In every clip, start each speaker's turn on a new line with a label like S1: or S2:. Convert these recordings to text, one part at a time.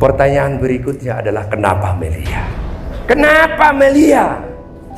S1: Pertanyaan berikutnya adalah kenapa Melia? Kenapa Melia?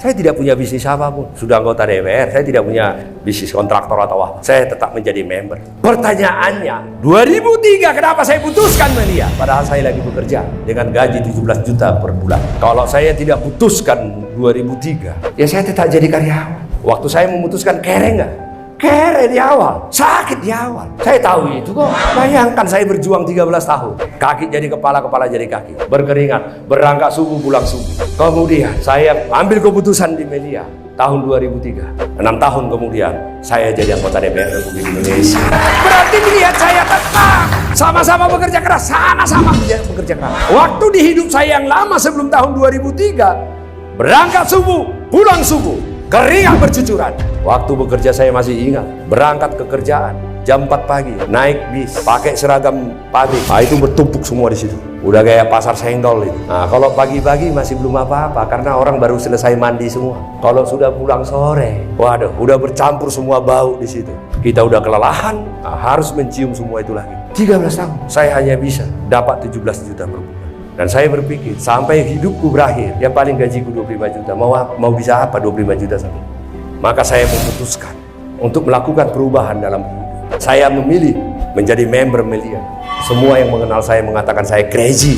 S1: Saya tidak punya bisnis apapun. Sudah anggota DPR, saya tidak punya bisnis kontraktor atau apa. Saya tetap menjadi member. Pertanyaannya, 2003 kenapa saya putuskan Melia? Padahal saya lagi bekerja dengan gaji 17 juta per bulan. Kalau saya tidak putuskan 2003, ya saya tetap jadi karyawan. Waktu saya memutuskan kere nggak? Kere di awal, sakit di awal. Saya tahu itu kok. Bayangkan saya berjuang 13 tahun. Kaki jadi kepala, kepala jadi kaki. Berkeringat, berangkat subuh, pulang subuh. Kemudian saya ambil keputusan di Melia tahun 2003. 6 tahun kemudian saya jadi anggota DPR Republik Indonesia. Berarti dilihat saya tetap sama-sama bekerja keras, sama-sama bekerja keras. Waktu di hidup saya yang lama sebelum tahun 2003, berangkat subuh, pulang subuh. Keringat bercucuran. Waktu bekerja saya masih ingat. Berangkat ke kerjaan jam 4 pagi, naik bis, pakai seragam pabrik. Nah, itu bertumpuk semua di situ. Udah kayak pasar senggol itu. Nah, kalau pagi-pagi masih belum apa-apa karena orang baru selesai mandi semua. Kalau sudah pulang sore, waduh, udah bercampur semua bau di situ. Kita udah kelelahan, harus mencium semua itu lagi. 13 tahun, saya hanya bisa dapat 17 juta per bulan. Dan saya berpikir, sampai hidupku berakhir, yang paling gajiku 25 juta, mau bisa apa 25 juta sampai? Maka saya memutuskan untuk melakukan perubahan dalam hidup. Saya memilih menjadi member Melia. Semua yang mengenal saya mengatakan saya crazy,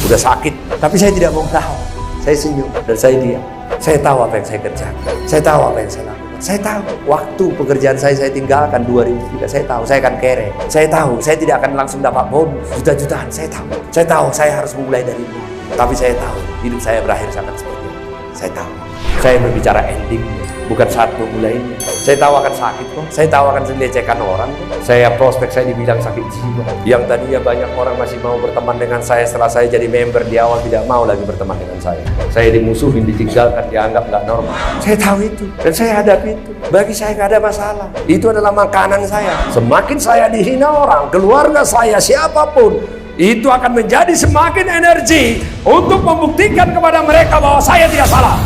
S1: udah sakit. Tapi saya tidak mau tahu. Saya senyum dan saya diam. Saya tahu apa yang saya kerjakan. Saya tahu apa yang saya lakukan. Saya tahu waktu pekerjaan saya tinggalkan 2003. Saya tahu saya akan kere. Saya tahu saya tidak akan langsung dapat bonus juta-jutaan. Saya tahu saya harus memulai dari nol. Tapi saya tahu hidup saya berakhir sangat seperti itu. Saya tahu. Saya berbicara endingnya, bukan saat memulainya. Saya tahu akan sakit kok. Saya tahu akan dilecehkan orang kok. Saya prospek saya dibilang sakit jiwa. Yang tadinya banyak orang masih mau berteman dengan saya setelah saya jadi member, di awal tidak mau lagi berteman dengan saya. Saya dimusuhin, ditinggalkan, dianggap nggak normal. Saya tahu itu dan saya hadapi itu. Bagi saya nggak ada masalah. Itu adalah makanan saya. Semakin saya dihina orang, keluarga saya, siapapun, itu akan menjadi semakin energi untuk membuktikan kepada mereka bahwa saya tidak salah.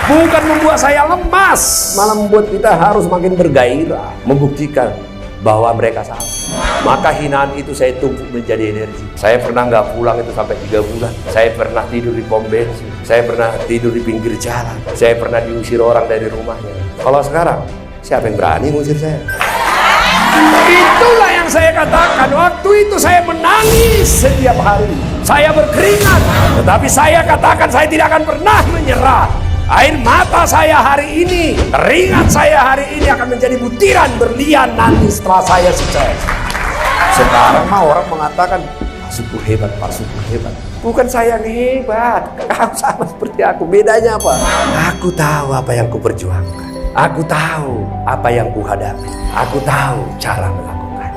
S1: Bukan membuat saya lemas, malah membuat kita harus makin bergairah membuktikan bahwa mereka salah. Maka hinaan itu saya tumpuk menjadi energi. Saya pernah nggak pulang itu sampai 3 bulan. Saya pernah tidur di pom bensin. Saya pernah tidur di pinggir jalan. Saya pernah diusir orang dari rumahnya. Kalau sekarang, siapa yang berani ngusir saya? Itulah yang saya katakan. Waktu itu saya menangis setiap hari. Saya berkeringat. Tetapi saya katakan saya tidak akan pernah menyerah. Air mata saya hari ini, keringat saya hari ini akan menjadi butiran berlian nanti setelah saya sukses. Sekarang mah orang mengatakan, Pak Sukur hebat, Pak Sukur hebat. Bukan saya yang hebat, kamu sama seperti aku. Bedanya apa? Aku tahu apa yang kuperjuangkan. Aku tahu apa yang kuhadapi. Aku tahu cara melakukan.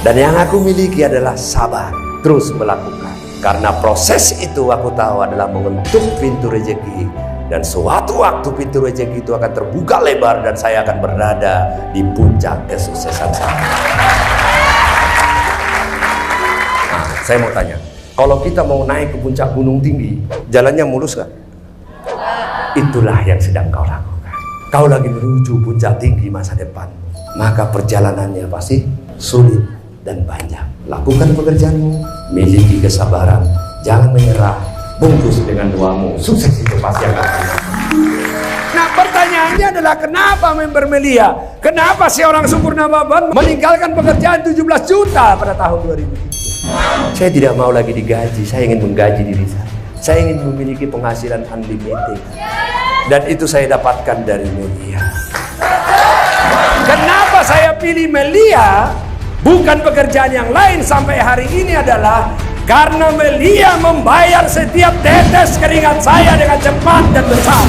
S1: Dan yang aku miliki adalah sabar, terus melakukan. Karena proses itu aku tahu adalah mengetuk pintu rezeki. Dan suatu waktu pintu rezeki itu akan terbuka lebar dan saya akan berada di puncak kesuksesan saya. Nah, saya mau tanya, kalau kita mau naik ke puncak gunung tinggi, jalannya mulus gak? Itulah yang sedang kau lakukan. Kau lagi menuju puncak tinggi masa depan. Maka perjalanannya pasti sulit dan panjang. Lakukan pekerjaanmu, miliki kesabaran, jangan menyerah. Bungkus dengan doamu, sukses itu pasti akan datang. Nah, pertanyaannya adalah kenapa member Melia? Kenapa si orang Sempurnababan meninggalkan pekerjaan 17 juta pada tahun 2003? Saya tidak mau lagi digaji, saya ingin menggaji diri saya. Saya ingin memiliki penghasilan unlimited. Dan itu saya dapatkan dari Melia. Kenapa saya pilih Melia? Bukan pekerjaan yang lain sampai hari ini adalah karena Melia membayar setiap tetes keringat saya dengan cepat dan besar.